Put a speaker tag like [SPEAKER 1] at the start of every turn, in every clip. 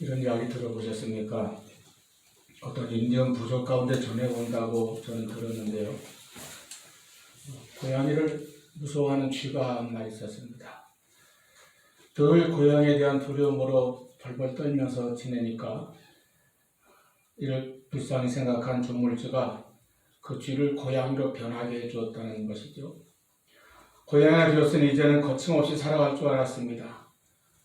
[SPEAKER 1] 이런 이야기 들어보셨습니까? 어떤 인연 부족 가운데 전해온다고 저는 들었는데요. 고양이를 무서워하는 쥐가 한 마리 있었습니다. 늘 고양이에 대한 두려움으로 벌벌 떨면서 지내니까 이를 불쌍히 생각한 조물주가 그 쥐를 고양이로 변하게 해주었다는 것이죠. 고양이가 되었으니 이제는 거침없이 살아갈 줄 알았습니다.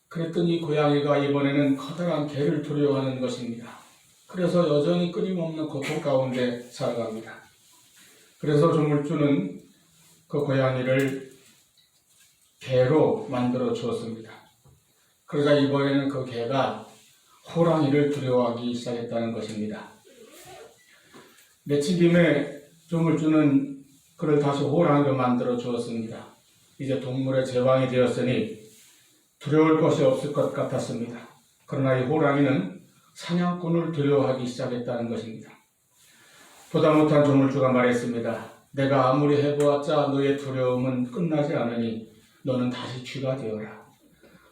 [SPEAKER 1] 그랬더니 고양이가 이번에는 커다란 개를 두려워하는 것입니다. 그래서 여전히 끊임없는 고통 가운데 살아갑니다. 그래서 조물주는 그 고양이를 개로 만들어 주었습니다. 그러자 이번에는 그 개가 호랑이를 두려워하기 시작했다는 것입니다. 며칠 뒤에 조물주는 그를 다시 호랑이로 만들어 주었습니다. 이제 동물의 제왕이 되었으니 두려울 것이 없을 것 같았습니다. 그러나 이 호랑이는 사냥꾼을 두려워하기 시작했다는 것입니다. 보다 못한 조물주가 말했습니다. 내가 아무리 해보았자 너의 두려움은 끝나지 않으니 너는 다시 쥐가 되어라.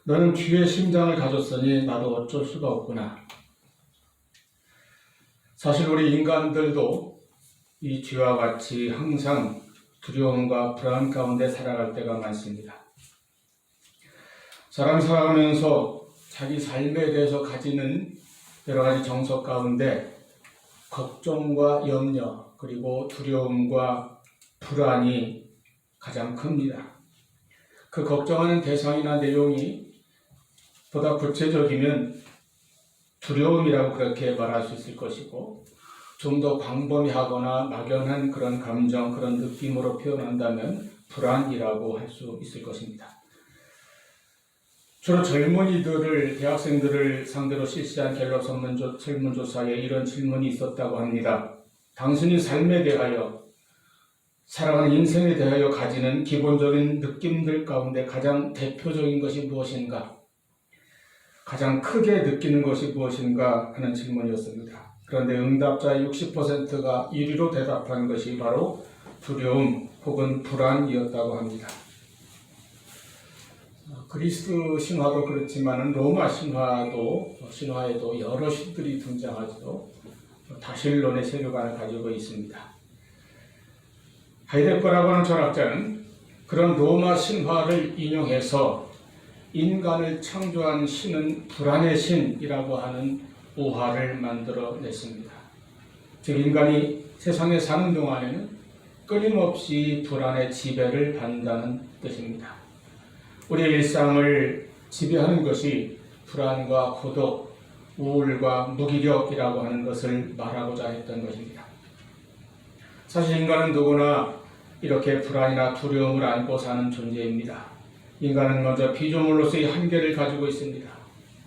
[SPEAKER 1] 너는 쥐의 심장을 가졌으니 나도 어쩔 수가 없구나. 사실 우리 인간들도 이 쥐와 같이 항상 두려움과 불안 가운데 살아갈 때가 많습니다. 사람 살아가면서 자기 삶에 대해서 가지는 여러 가지 정석 가운데 걱정과 염려 그리고 두려움과 불안이 가장 큽니다. 그 걱정하는 대상이나 내용이 보다 구체적이면 두려움이라고 그렇게 말할 수 있을 것이고 좀 더 광범위하거나 막연한 그런 감정, 그런 느낌으로 표현한다면 불안이라고 할 수 있을 것입니다. 주로 젊은이들을, 대학생들을 상대로 실시한 갤럽 설문조사에 이런 질문이 있었다고 합니다. 당신이 삶에 대하여, 살아가는 인생에 대하여 가지는 기본적인 느낌들 가운데 가장 대표적인 것이 무엇인가? 가장 크게 느끼는 것이 무엇인가 하는 질문이었습니다. 그런데 응답자의 60%가 1위로 대답한 것이 바로 두려움 혹은 불안이었다고 합니다. 그리스 신화도 그렇지만 로마 신화에도 여러 신들이 등장하죠. 다실론의 세계관을 가지고 있습니다. 하이데거라고 하는 철학자는 그런 로마 신화를 인용해서 인간을 창조한 신은 불안의 신이라고 하는 오화를 만들어냈습니다. 즉 인간이 세상에 사는 동안에는 끊임없이 불안의 지배를 받는다는 뜻입니다. 우리의 일상을 지배하는 것이 불안과 고독, 우울과 무기력이라고 하는 것을 말하고자 했던 것입니다. 사실 인간은 누구나 이렇게 불안이나 두려움을 안고 사는 존재입니다. 인간은 먼저 피조물로서의 한계를 가지고 있습니다.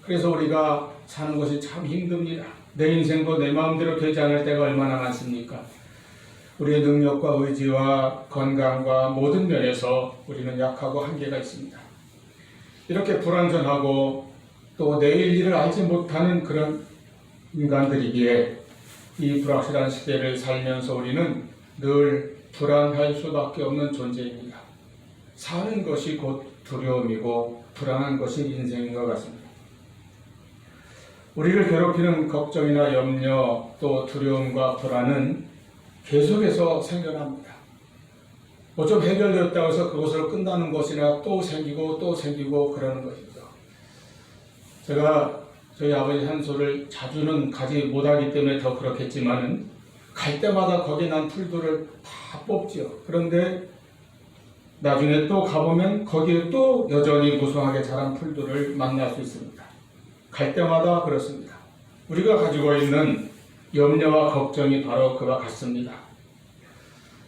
[SPEAKER 1] 그래서 우리가 사는 것이 참 힘듭니다. 내 인생도 내 마음대로 되지 않을 때가 얼마나 많습니까? 우리의 능력과 의지와 건강과 모든 면에서 우리는 약하고 한계가 있습니다. 이렇게 불완전하고 또 내일 일을 알지 못하는 그런 인간들이기에 이 불확실한 시대를 살면서 우리는 늘 불안할 수밖에 없는 존재입니다. 사는 것이 곧 두려움이고 불안한 것이 인생인 것 같습니다. 우리를 괴롭히는 걱정이나 염려 또 두려움과 불안은 계속해서 생겨납니다. 뭐 좀 해결되었다고 해서 그것으로 끝나는 것이나 또 생기고 그러는 것이죠. 제가 저희 아버지 산소를 자주는 가지 못하기 때문에 더 그렇겠지만은 갈 때마다 거기에 난 풀들을 다 뽑지요. 그런데 나중에 또 가보면 거기에 또 여전히 무성하게 자란 풀들을 만날 수 있습니다. 갈 때마다 그렇습니다. 우리가 가지고 있는 염려와 걱정이 바로 그와 같습니다.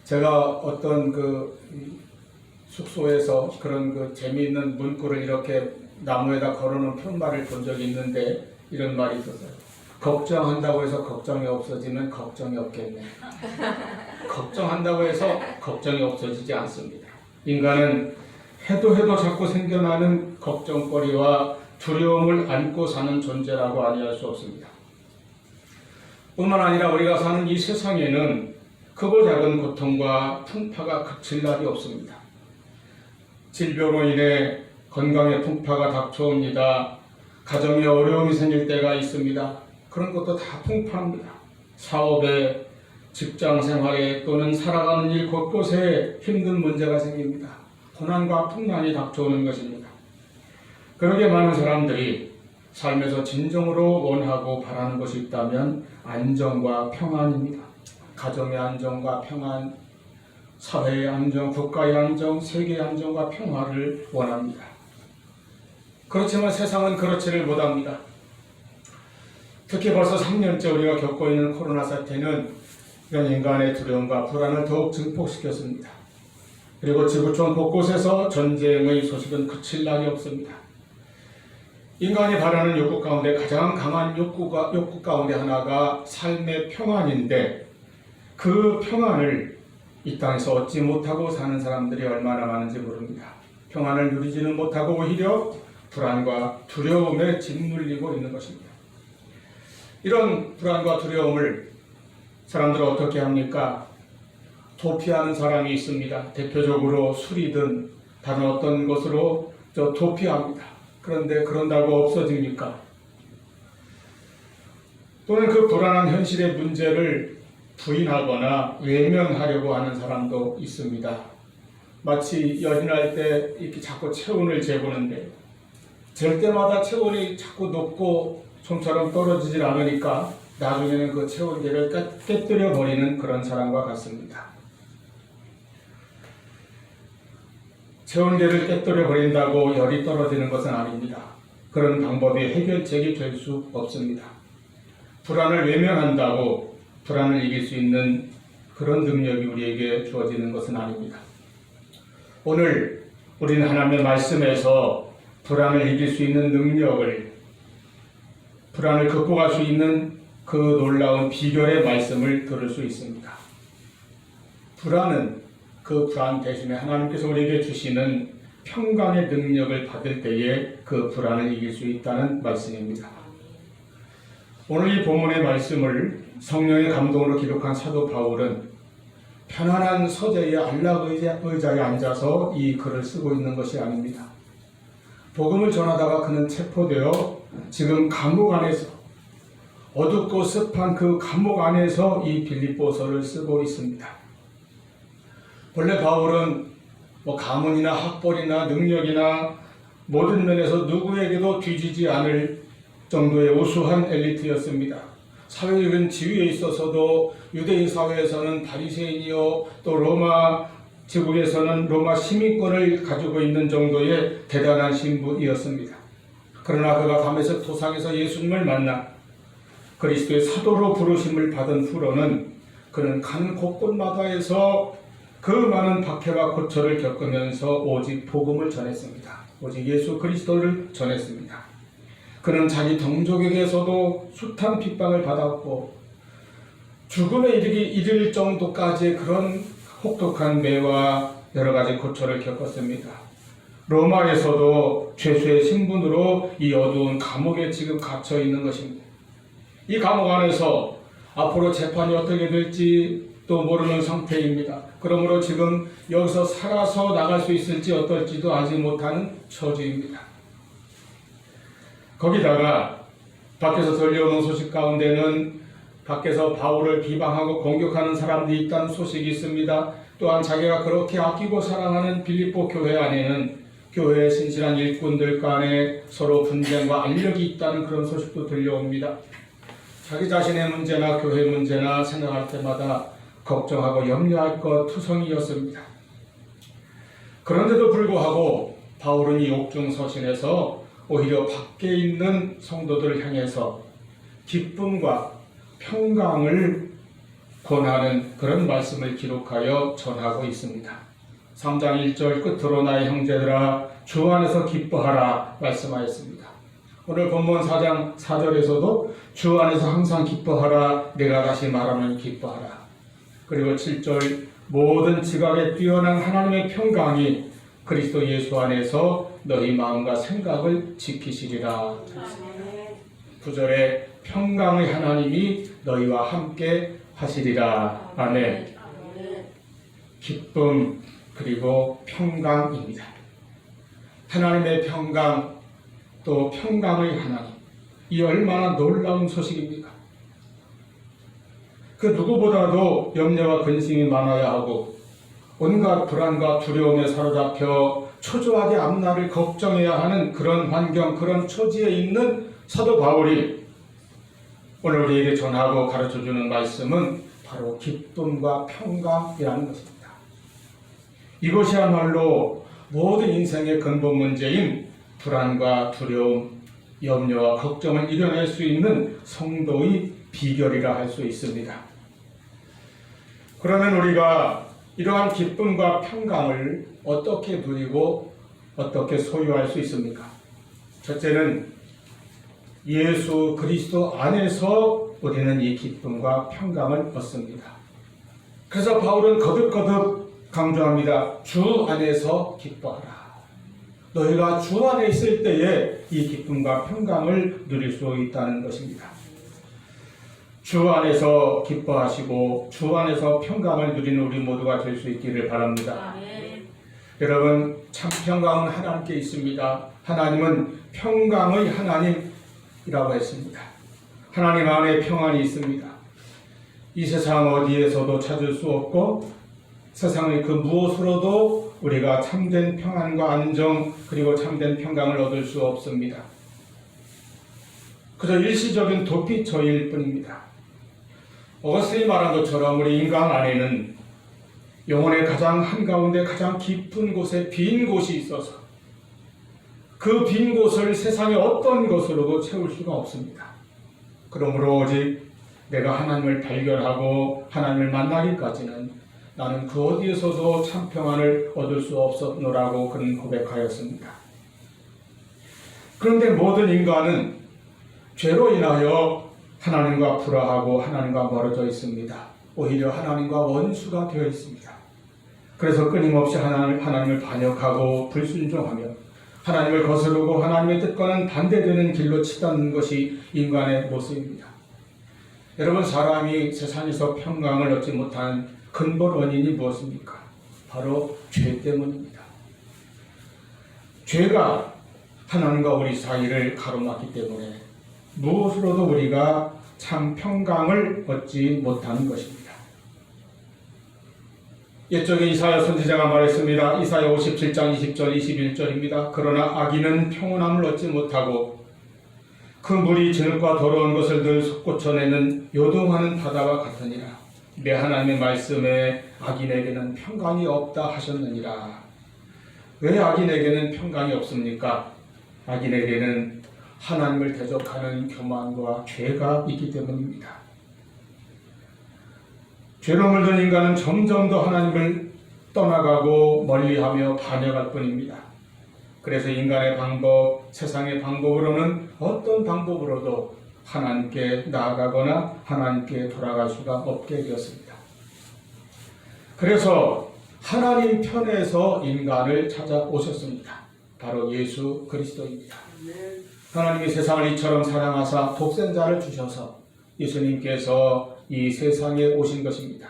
[SPEAKER 1] 제가 어떤 숙소에서 그런 재미있는 문구를 이렇게 나무에다 걸어놓은 편말을 본 적이 있는데 이런 말이 있었어요. 걱정한다고 해서 걱정이 없어지면 걱정이 없겠네. 걱정한다고 해서 걱정이 없어지지 않습니다. 인간은 해도 자꾸 생겨나는 걱정거리와 두려움을 안고 사는 존재라고 아니할 수 없습니다. 뿐만 아니라 우리가 사는 이 세상에는 크고 작은 고통과 풍파가 그칠 날이 없습니다. 질병으로 인해 건강의 풍파가 닥쳐옵니다. 가정에 어려움이 생길 때가 있습니다. 그런 것도 다 풍파합니다. 사업에, 직장 생활에 또는 살아가는 일 곳곳에 힘든 문제가 생깁니다. 고난과 풍랑이 닥쳐오는 것입니다. 그러게 많은 사람들이 삶에서 진정으로 원하고 바라는 것이 있다면 안정과 평안입니다. 가정의 안정과 평안, 사회의 안정, 국가의 안정, 세계의 안정과 평화를 원합니다. 그렇지만 세상은 그렇지를 못합니다. 특히 벌써 3년째 우리가 겪고 있는 코로나 사태는 이런 인간의 두려움과 불안을 더욱 증폭시켰습니다. 그리고 지구촌 곳곳에서 전쟁의 소식은 그칠 날이 없습니다. 인간이 바라는 욕구 가운데 가장 강한 욕구 가운데 하나가 삶의 평안인데, 그 평안을 이 땅에서 얻지 못하고 사는 사람들이 얼마나 많은지 모릅니다. 평안을 누리지는 못하고 오히려 불안과 두려움에 짓눌리고 있는 것입니다. 이런 불안과 두려움을 사람들은 어떻게 합니까? 도피하는 사람이 있습니다. 대표적으로 술이든 다른 어떤 것으로 도피합니다. 그런데 그런다고 없어집니까? 또는 그 불안한 현실의 문제를 부인하거나 외면하려고 하는 사람도 있습니다. 마치 연인할 때 이렇게 자꾸 체온을 재보는데 잴 때마다 체온이 자꾸 높고 좀처럼 떨어지질 않으니까 나중에는 그 체온계를 깨뜨려 버리는 그런 사람과 같습니다. 체온계를 깨뜨려 버린다고 열이 떨어지는 것은 아닙니다. 그런 방법이 해결책이 될 수 없습니다. 불안을 외면한다고 불안을 이길 수 있는 그런 능력이 우리에게 주어지는 것은 아닙니다. 오늘 우리는 하나님의 말씀에서 불안을 이길 수 있는 능력을, 불안을 극복할 수 있는 그 놀라운 비결의 말씀을 들을 수 있습니다. 불안은 그 불안 대신에 하나님께서 우리에게 주시는 평강의 능력을 받을 때에 그 불안을 이길 수 있다는 말씀입니다. 오늘 이 본문의 말씀을 성령의 감동으로 기록한 사도 바울은 편안한 서재의 안락 의자에 앉아서 이 글을 쓰고 있는 것이 아닙니다. 복음을 전하다가 그는 체포되어 지금 감옥 안에서, 어둡고 습한 그 감옥 안에서 이 빌립보서를 쓰고 있습니다. 본래 바울은 가문이나 학벌이나 능력이나 모든 면에서 누구에게도 뒤지지 않을 정도의 우수한 엘리트였습니다. 사회적인 지위에 있어서도 유대인 사회에서는 바리새인이요, 또 로마 제국에서는 로마 시민권을 가지고 있는 정도의 대단한 신분이었습니다. 그러나 그가 담에색 도상에서 예수님을 만나 그리스도의 사도로 부르심을 받은 후로는 그는 가는 곳곳마다에서 그 많은 박해와 고초를 겪으면서 오직 복음을 전했습니다. 오직 예수 그리스도를 전했습니다. 그는 자기 동족에게서도 숱한 핍박을 받았고 죽음에 이를 정도까지의 그런 혹독한 매와 여러 가지 고초를 겪었습니다. 로마에서도 죄수의 신분으로 이 어두운 감옥에 지금 갇혀 있는 것입니다. 이 감옥 안에서 앞으로 재판이 어떻게 될지 또 모르는 상태입니다. 그러므로 지금 여기서 살아서 나갈 수 있을지 어떨지도 아직 못하는 처지입니다. 거기다가 밖에서 들려오는 소식 가운데는 밖에서 바울을 비방하고 공격하는 사람들이 있다는 소식이 있습니다. 또한 자기가 그렇게 아끼고 사랑하는 빌립보 교회 안에는 교회의 신실한 일꾼들 간에 서로 분쟁과 알력이 있다는 그런 소식도 들려옵니다. 자기 자신의 문제나 교회 문제나 생각할 때마다 걱정하고 염려할 것 투성이었습니다. 그런데도 불구하고 바울은 이 옥중 서신에서 오히려 밖에 있는 성도들을 향해서 기쁨과 평강을 권하는 그런 말씀을 기록하여 전하고 있습니다. 3장 1절 끝으로 나의 형제들아 주 안에서 기뻐하라 말씀하였습니다. 오늘 본문 4장 4절에서도 주 안에서 항상 기뻐하라, 내가 다시 말하면 기뻐하라. 그리고 7절 모든 지각에 뛰어난 하나님의 평강이 그리스도 예수 안에서 너희 마음과 생각을 지키시리라. 9절에 평강의 하나님이 너희와 함께 하시리라. 아멘. 기쁨 그리고 평강입니다. 하나님의 평강, 또 평강의 하나님, 이 얼마나 놀라운 소식입니까? 그 누구보다도 염려와 근심이 많아야 하고 온갖 불안과 두려움에 사로잡혀 초조하게 앞날을 걱정해야 하는 그런 환경, 그런 처지에 있는 사도 바울이 오늘 우리에게 전하고 가르쳐주는 말씀은 바로 기쁨과 평강이라는 것입니다. 이것이야말로 모든 인생의 근본 문제인 불안과 두려움, 염려와 걱정을 이겨낼 수 있는 성도의 비결이라 할 수 있습니다. 그러면 우리가 이러한 기쁨과 평강을 어떻게 누리고 어떻게 소유할 수 있습니까? 첫째는 예수 그리스도 안에서 우리는 이 기쁨과 평강을 얻습니다. 그래서 바울은 거듭거듭 강조합니다. 주 안에서 기뻐하라. 너희가 주 안에 있을 때에 이 기쁨과 평강을 누릴 수 있다는 것입니다. 주 안에서 기뻐하시고 주 안에서 평강을 누리는 우리 모두가 될 수 있기를 바랍니다. 여러분, 참 평강은 하나님께 있습니다. 하나님은 평강의 하나님이라고 했습니다. 하나님 안에 평안이 있습니다. 이 세상 어디에서도 찾을 수 없고 세상의 그 무엇으로도 우리가 참된 평안과 안정 그리고 참된 평강을 얻을 수 없습니다. 그저 일시적인 도피처일 뿐입니다. 어거스틴이 말한 것처럼 우리 인간 안에는 영혼의 가장 한가운데 가장 깊은 곳에 빈 곳이 있어서 그 빈 곳을 세상의 어떤 것으로도 채울 수가 없습니다. 그러므로 오직 내가 하나님을 발견하고 하나님을 만나기까지는 나는 그 어디에서도 참 평안을 얻을 수 없었노라고 그는 고백하였습니다. 그런데 모든 인간은 죄로 인하여 하나님과 불화하고 하나님과 멀어져 있습니다. 오히려 하나님과 원수가 되어 있습니다. 그래서 끊임없이 하나님을 반역하고 불순종하며 하나님을 거스르고 하나님의 뜻과는 반대되는 길로 치닫는 것이 인간의 모습입니다. 여러분, 사람이 세상에서 평강을 얻지 못하는 근본 원인이 무엇입니까? 바로 죄 때문입니다. 죄가 하나님과 우리 사이를 가로막기 때문에 무엇으로도 우리가 참 평강을 얻지 못하는 것입니다. 옛적에 이사야 선지자가 말했습니다. 이사야 57장 20절 21절입니다. 그러나 악인은 평온함을 얻지 못하고 그 물이 진흙과 더러운 것을 늘 솟구쳐내는 요동하는 바다와 같으니라. 내 하나님의 말씀에 악인에게는 평강이 없다 하셨느니라. 왜 악인에게는 평강이 없습니까? 악인에게는 하나님을 대적하는 교만과 죄가 있기 때문입니다. 죄로 물든 인간은 점점 더 하나님을 떠나가고 멀리하며 반역할 뿐입니다. 그래서 인간의 방법, 세상의 방법으로는 어떤 방법으로도 하나님께 나아가거나 하나님께 돌아갈 수가 없게 되었습니다. 그래서 하나님 편에서 인간을 찾아오셨습니다. 바로 예수 그리스도입니다. 하나님이 세상을 이처럼 사랑하사 독생자를 주셔서 예수님께서 이 세상에 오신 것입니다.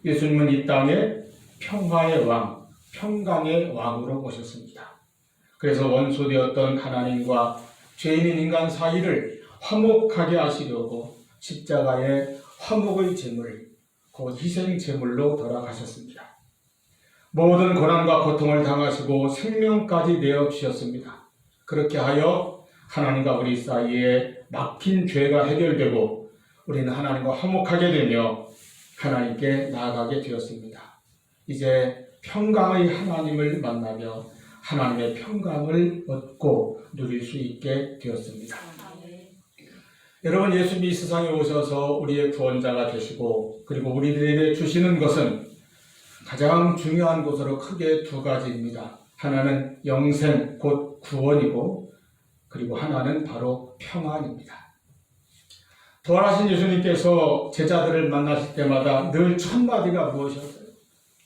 [SPEAKER 1] 예수님은 이 땅에 평화의 왕, 평강의 왕으로 오셨습니다. 그래서 원수되었던 하나님과 죄인인 인간 사이를 화목하게 하시려고 십자가의 화목의 제물, 곧 희생 제물로 돌아가셨습니다. 모든 고난과 고통을 당하시고 생명까지 내어주셨습니다. 그렇게 하여 하나님과 우리 사이에 막힌 죄가 해결되고 우리는 하나님과 화목하게 되며 하나님께 나아가게 되었습니다. 이제 평강의 하나님을 만나며 하나님의 평강을 얻고 누릴 수 있게 되었습니다. 여러분, 예수님이 이 세상에 오셔서 우리의 구원자가 되시고 그리고 우리들에게 주시는 것은 가장 중요한 것으로 크게 두 가지입니다. 하나는 영생, 곧 구원이고 그리고 하나는 바로 평안입니다. 부활하신 예수님께서 제자들을 만나실 때마다 늘 첫마디가 무엇이었어요?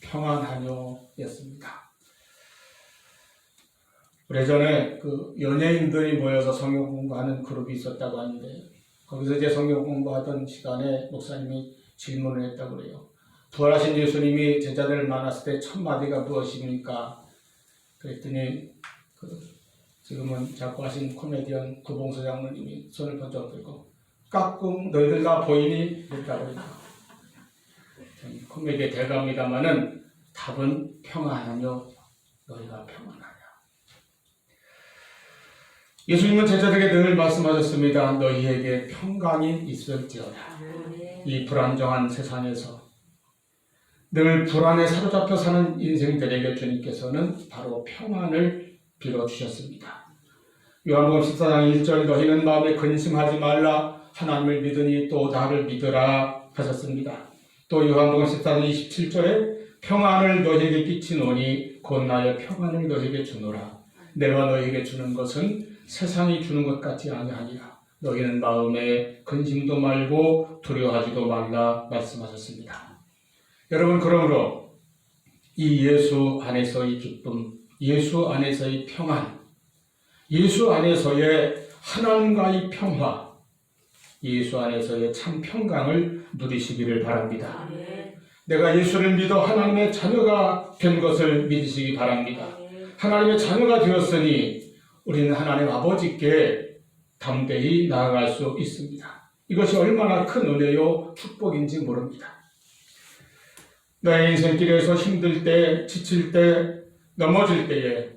[SPEAKER 1] 평안하뇨 였습니다. 예전에 그 연예인들이 모여서 성경 공부하는 그룹이 있었다고 하는데 거기서 이제 성경 공부하던 시간에 목사님이 질문을 했다고 그래요. 부활하신 예수님이 제자들을 만났을 때 첫 마디가 무엇입니까? 그랬더니 그 지금은 자꾸 하신 코미디언 구봉수 장로님이 손을 번쩍 들고 깍꿍 너희들 다 보이니? 이랬다고 했죠. 코미디의 대가입니다마는 답은 평안하며 너희가 평안하냐. 예수님은 제자들에게 늘 말씀하셨습니다. 너희에게 평강이 있을지어다. 이 불안정한 세상에서 늘 불안에 사로잡혀 사는 인생들에게 주님께서는 바로 평안을 빌어주셨습니다. 요한복음 14장 1절 너희는 마음에 근심하지 말라 하나님을 믿으니 또 나를 믿으라 하셨습니다. 또 요한복음 14장 27절에 평안을 너희에게 끼치노니 곧 나의 평안을 너희에게 주노라. 내가 너희에게 주는 것은 세상이 주는 것 같지 아니하니라. 너희는 마음에 근심도 말고 두려워하지도 말라 말씀하셨습니다. 여러분, 그러므로 이 예수 안에서의 기쁨, 예수 안에서의 평안, 예수 안에서의 하나님과의 평화, 예수 안에서의 참 평강을 누리시기를 바랍니다. 내가 예수를 믿어 하나님의 자녀가 된 것을 믿으시기 바랍니다. 하나님의 자녀가 되었으니 우리는 하나님 아버지께 담대히 나아갈 수 있습니다. 이것이 얼마나 큰 은혜요 축복인지 모릅니다. 나의 인생길에서 힘들 때, 지칠 때, 넘어질 때에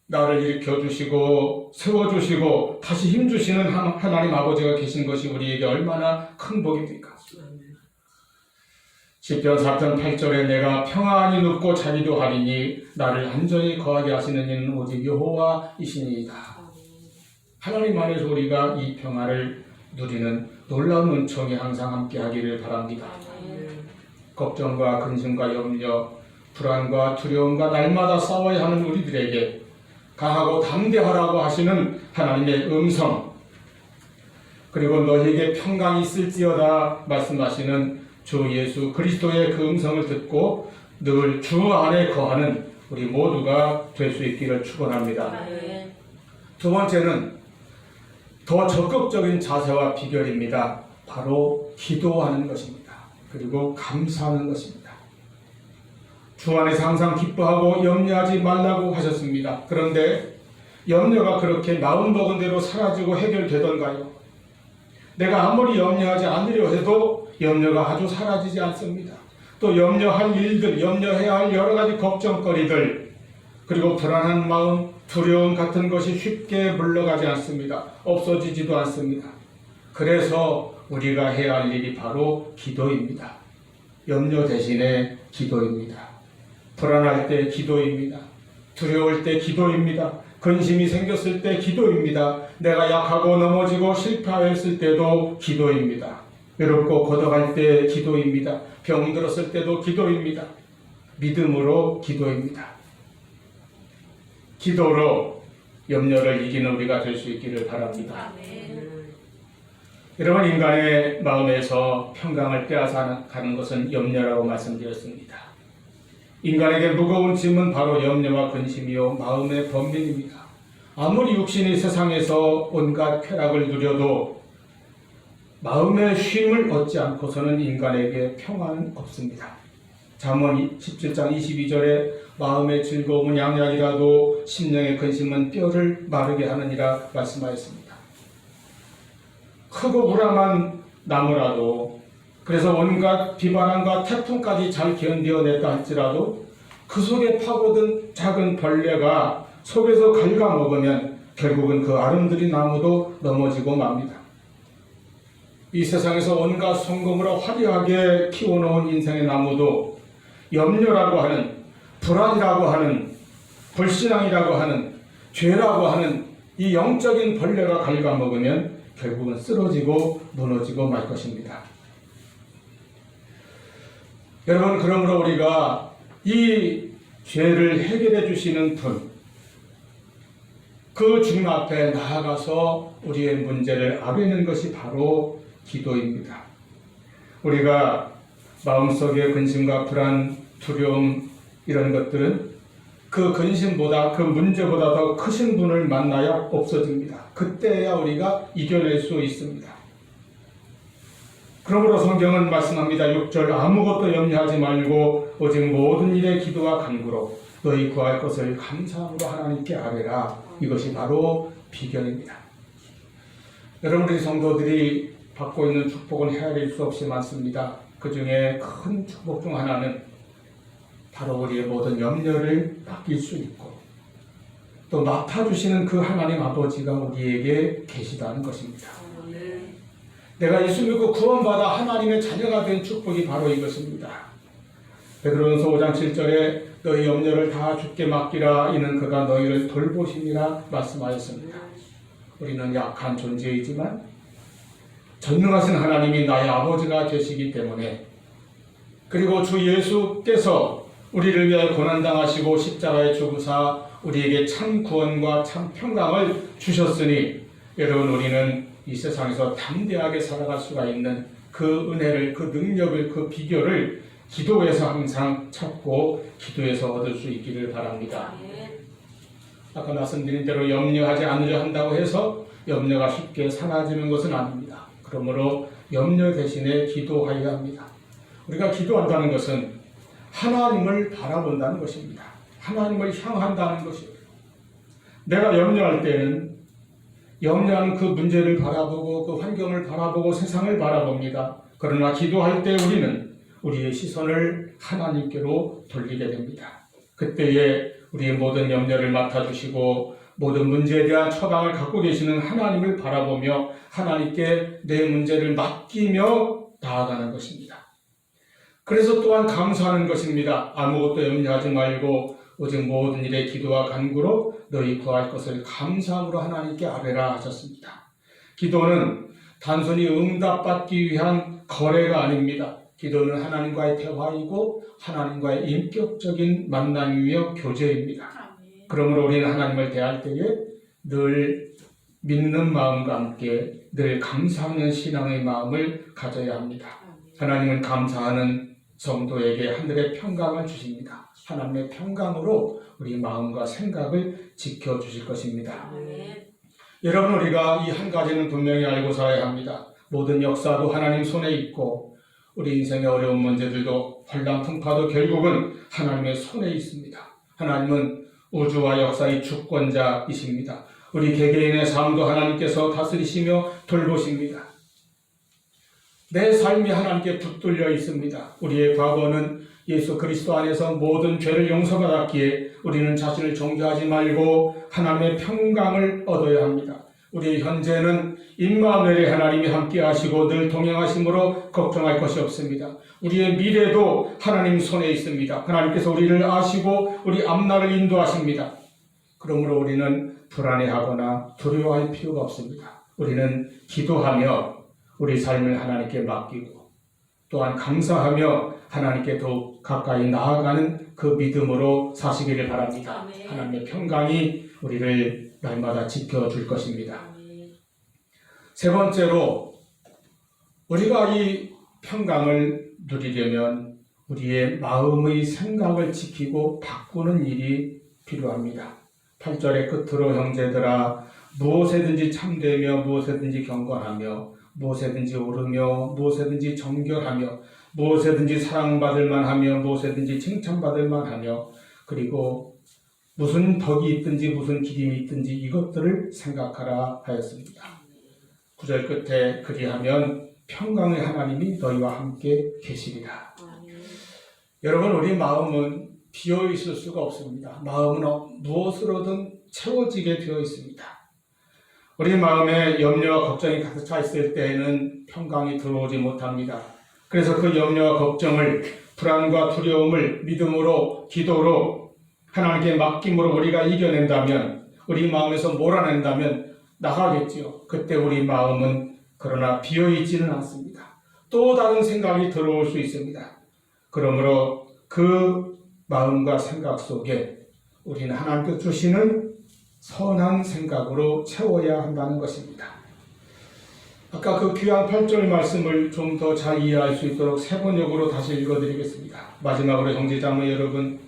[SPEAKER 1] 나를 일으켜 주시고 세워주시고 다시 힘주시는 하나님 아버지가 계신 것이 우리에게 얼마나 큰 복입니까? 시편 4편 8절에 내가 평안히 눕고 자기도 하리니 나를 안전히 거하게 하시는 이는 오직 여호와이시니이다. 하나님 안에서 우리가 이 평안을 누리는 놀라운 은총이 항상 함께하기를 바랍니다. 걱정과 근심과 염려, 불안과 두려움과 날마다 싸워야 하는 우리들에게 강하고 담대하라고 하시는 하나님의 음성, 그리고 너희에게 평강이 있을지어다 말씀하시는 주 예수 그리스도의 그 음성을 듣고 늘 주 안에 거하는 우리 모두가 될 수 있기를 축원합니다. 두 번째는 더 적극적인 자세와 비결입니다. 바로 기도하는 것입니다. 그리고 감사하는 것입니다. 주 안에서 항상 기뻐하고 염려하지 말라고 하셨습니다. 그런데 염려가 그렇게 마음먹은 대로 사라지고 해결되던가요? 내가 아무리 염려하지 않으려 해도 염려가 아주 사라지지 않습니다. 또 염려할 일들, 염려해야 할 여러 가지 걱정거리들, 그리고 불안한 마음, 두려움 같은 것이 쉽게 물러가지 않습니다. 없어지지도 않습니다. 그래서 우리가 해야 할 일이 바로 기도입니다. 염려 대신에 기도입니다. 불안할 때 기도입니다. 두려울 때 기도입니다. 근심이 생겼을 때 기도입니다. 내가 약하고 넘어지고 실패했을 때도 기도입니다. 외롭고 고독할 때 기도입니다. 병들었을 때도 기도입니다. 믿음으로 기도입니다. 기도로 염려를 이기는 우리가 될 수 있기를 바랍니다. 여러분, 인간의 마음에서 평강을 빼앗아 가는 것은 염려라고 말씀드렸습니다. 인간에게 무거운 짐은 바로 염려와 근심이요 마음의 번민입니다. 아무리 육신이 세상에서 온갖 쾌락을 누려도 마음의 쉼을 얻지 않고서는 인간에게 평안은 없습니다. 잠언 17장 22절에 마음의 즐거움은 양약이라도 심령의 근심은 뼈를 마르게 하느니라 말씀하였습니다. 크고 무량한 나무라도, 그래서 온갖 비바람과 태풍까지 잘 견뎌냈다 할지라도 그 속에 파고든 작은 벌레가 속에서 갉아먹으면 결국은 그 아름드린 나무도 넘어지고 맙니다. 이 세상에서 온갖 성공으로 화려하게 키워놓은 인생의 나무도 염려라고 하는, 불안이라고 하는, 불신앙이라고 하는, 죄라고 하는 이 영적인 벌레가 갉아먹으면 결국은 쓰러지고 무너지고 말 것입니다. 여러분, 그러므로 우리가 이 죄를 해결해 주시는 분, 그 주님 앞에 나아가서 우리의 문제를 아뢰는 것이 바로 기도입니다. 우리가 마음속의 근심과 불안, 두려움 이런 것들은 그 근심보다, 그 문제보다 더 크신 분을 만나야 없어집니다. 그때야 우리가 이겨낼 수 있습니다. 그러므로 성경은 말씀합니다. 6절 아무것도 염려하지 말고 오직 모든 일에 기도와 간구로 너희 구할 것을 감사함으로 하나님께 아뢰라. 이것이 바로 비결입니다. 여러분, 우리 성도들이 받고 있는 축복은 헤아릴 수 없이 많습니다. 그 중에 큰 축복 중 하나는 바로 우리의 모든 염려를 맡길 수 있고 또 맡아주시는 그 하나님 아버지가 우리에게 계시다는 것입니다. 내가 예수 믿고 구원받아 하나님의 자녀가 된 축복이 바로 이것입니다. 베드로전서 5장 7절에 너희 염려를 다 주께 맡기라. 이는 그가 너희를 돌보심이라 말씀하였습니다. 우리는 약한 존재이지만 전능하신 하나님이 나의 아버지가 되시기 때문에, 그리고 주 예수께서 우리를 위하여 고난당하시고 십자가에 죽으사 우리에게 참 구원과 참 평강을 주셨으니, 여러분, 우리는 이 세상에서 담대하게 살아갈 수가 있는 그 은혜를, 그 능력을, 그 비결을 기도에서 항상 찾고 기도에서 얻을 수 있기를 바랍니다. 아까 말씀드린 대로 염려하지 않으려 한다고 해서 염려가 쉽게 사라지는 것은 아닙니다. 그러므로 염려 대신에 기도하여야 합니다. 우리가 기도한다는 것은 하나님을 바라본다는 것입니다. 하나님을 향한다는 것입니다. 내가 염려할 때는 염려하는 그 문제를 바라보고 그 환경을 바라보고 세상을 바라봅니다. 그러나 기도할 때 우리는 우리의 시선을 하나님께로 돌리게 됩니다. 그때에 우리의 모든 염려를 맡아주시고 모든 문제에 대한 처방을 갖고 계시는 하나님을 바라보며 하나님께 내 문제를 맡기며 나아가는 것입니다. 그래서 또한 감사하는 것입니다. 아무것도 염려하지 말고 오직 모든 일에 기도와 간구로 너희 구할 것을 감사함으로 하나님께 아뢰라 하셨습니다. 기도는 단순히 응답받기 위한 거래가 아닙니다. 기도는 하나님과의 대화이고 하나님과의 인격적인 만남이며 교제입니다. 그러므로 우리는 하나님을 대할 때에 늘 믿는 마음과 함께 늘 감사하는 신앙의 마음을 가져야 합니다. 하나님은 감사하는 성도에게 하늘의 평강을 주십니다. 하나님의 평강으로 우리 마음과 생각을 지켜주실 것입니다. 여러분, 우리가 이 한 가지는 분명히 알고 살아야 합니다. 모든 역사도 하나님 손에 있고 우리 인생의 어려운 문제들도 환난 풍파도 결국은 하나님의 손에 있습니다. 하나님은 우주와 역사의 주권자이십니다. 우리 개개인의 삶도 하나님께서 다스리시며 돌보십니다. 내 삶이 하나님께 붙들려 있습니다. 우리의 과거는 예수 그리스도 안에서 모든 죄를 용서받았기에 우리는 자신을 정죄하지 말고 하나님의 평강을 얻어야 합니다. 우리의 현재는 임마누엘의 하나님이 함께 하시고 늘 동행하심으로 걱정할 것이 없습니다. 우리의 미래도 하나님 손에 있습니다. 하나님께서 우리를 아시고 우리 앞날을 인도하십니다. 그러므로 우리는 불안해하거나 두려워할 필요가 없습니다. 우리는 기도하며 우리 삶을 하나님께 맡기고 또한 감사하며 하나님께 더욱 가까이 나아가는 그 믿음으로 사시기를 바랍니다. 아멘. 하나님의 평강이 우리를 날마다 지켜줄 것입니다. 아멘. 세 번째로, 우리가 이 평강을 누리려면 우리의 마음의 생각을 지키고 바꾸는 일이 필요합니다. 8절의 끝으로 형제들아, 무엇에든지 참되며 무엇에든지 경건하며 무엇에든지 오르며 무엇에든지 정결하며 무엇에든지 사랑받을 만하며 무엇에든지 칭찬받을 만하며 그리고 무슨 덕이 있든지 무슨 기림이 있든지 이것들을 생각하라 하였습니다. 9절 끝에 그리하면 평강의 하나님이 너희와 함께 계시리라. 여러분, 우리 마음은 비어 있을 수가 없습니다. 마음은 무엇으로든 채워지게 되어 있습니다. 우리 마음에 염려와 걱정이 가득 차 있을 때에는 평강이 들어오지 못합니다. 그래서 그 염려와 걱정을, 불안과 두려움을 믿음으로, 기도로, 하나님께 맡김으로 우리가 이겨낸다면, 우리 마음에서 몰아낸다면 나가겠지요. 그때 우리 마음은 그러나 비어있지는 않습니다. 또 다른 생각이 들어올 수 있습니다. 그러므로 그 마음과 생각 속에 우리는 하나님께 주시는 선한 생각으로 채워야 한다는 것입니다. 아까 그 귀한 8절 말씀을 좀 더 잘 이해할 수 있도록 세 번역으로 다시 읽어드리겠습니다. 마지막으로 형제자매 여러분,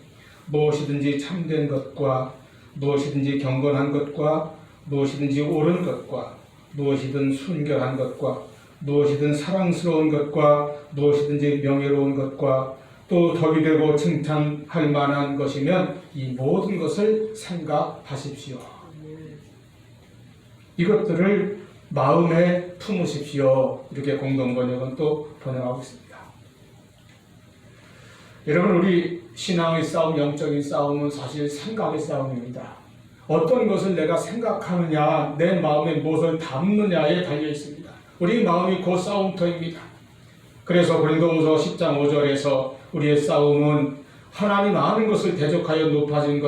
[SPEAKER 1] 무엇이든지 참된 것과 무엇이든지 경건한 것과 무엇이든지 옳은 것과 무엇이든 순결한 것과 무엇이든 사랑스러운 것과 무엇이든지 명예로운 것과 또 덕이 되고 칭찬할 만한 것이면 이 모든 것을 생각하십시오. 이것들을 마음에 품으십시오. 이렇게 공동번역은 또 번역하고 있습니다. 여러분, 우리 신앙의 싸움, 영적인 싸움은 사실 생각의 싸움입니다. 어떤 것을 내가 생각하느냐, 내 마음에 무엇을 담느냐에 달려 있습니다. 우리 마음이 그 싸움터입니다. 그래서 고린도후서 10장 5절에서 우리의 싸움은 하나님 아는 것을 대적하여 높아진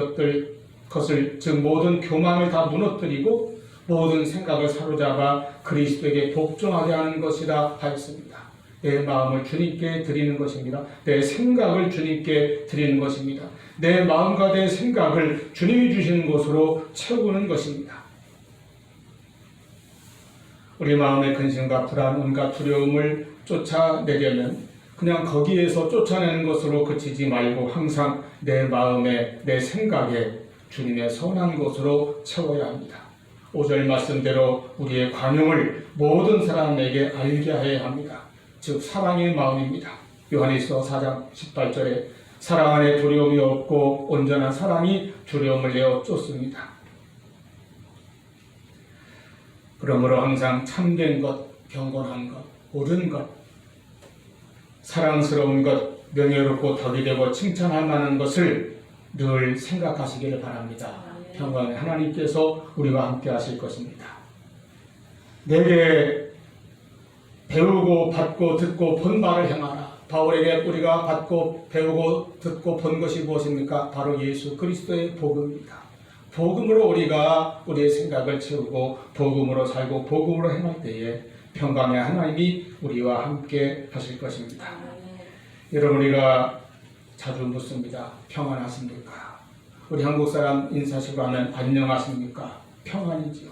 [SPEAKER 1] 것을 즉 모든 교만을 다 무너뜨리고 모든 생각을 사로잡아 그리스도에게 복종하게 하는 것이라 하였습니다. 내 마음을 주님께 드리는 것입니다. 내 생각을 주님께 드리는 것입니다. 내 마음과 내 생각을 주님이 주시는 것으로 채우는 것입니다. 우리 마음의 근심과 불안, 온갖 두려움을 쫓아내려면 그냥 거기에서 쫓아내는 것으로 그치지 말고 항상 내 마음에, 내 생각에 주님의 선한 것으로 채워야 합니다. 5절 말씀대로 우리의 관용을 모든 사람에게 알게 해야 합니다. 즉 사랑의 마음입니다. 요한일서 4장 18절에 사랑 안에 두려움이 없고 온전한 사랑이 두려움을 내어 쫓습니다. 그러므로 항상 참된 것, 경건한 것, 옳은 것, 사랑스러운 것, 명예롭고 덕이 되고 칭찬할 만한 것을 늘 생각하시기를 바랍니다. 평강의 하나님께서 우리와 함께 하실 것입니다. 내게 배우고 받고 듣고 본 바를 행하라. 바울에게 우리가 받고 배우고 듣고 본 것이 무엇입니까? 바로 예수 그리스도의 복음입니다. 복음으로 우리가 우리의 생각을 채우고 복음으로 살고 복음으로 행할 때에 평강의 하나님이 우리와 함께 하실 것입니다. 여러분, 우리가 자주 묻습니다. 평안하십니까? 우리 한국 사람 인사시고 하면 안녕하십니까? 평안이지요.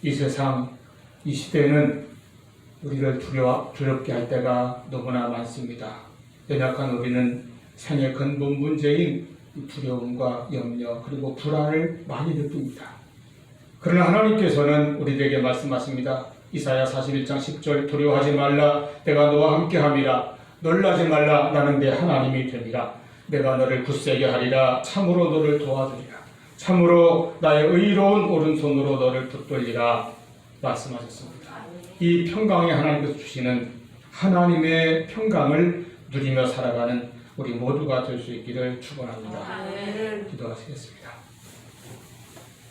[SPEAKER 1] 이 세상, 이 시대는 우리를 두렵게 할 때가 너무나 많습니다. 연약한 우리는 생의 근본 문제인 두려움과 염려 그리고 불안을 많이 느낍니다. 그러나 하나님께서는 우리에게 말씀하십니다. 이사야 41장 10절 두려워하지 말라 내가 너와 함께함이라 놀라지 말라 나는 내 하나님이 되리라 내가 너를 굳세게 하리라 참으로 너를 도와주리라 참으로 나의 의로운 오른손으로 너를 붙들리라 말씀하셨습니다. 이 평강의 하나님께서 주시는 하나님의 평강을 누리며 살아가는 우리 모두가 될 수 있기를 축원합니다. 기도하시겠습니다.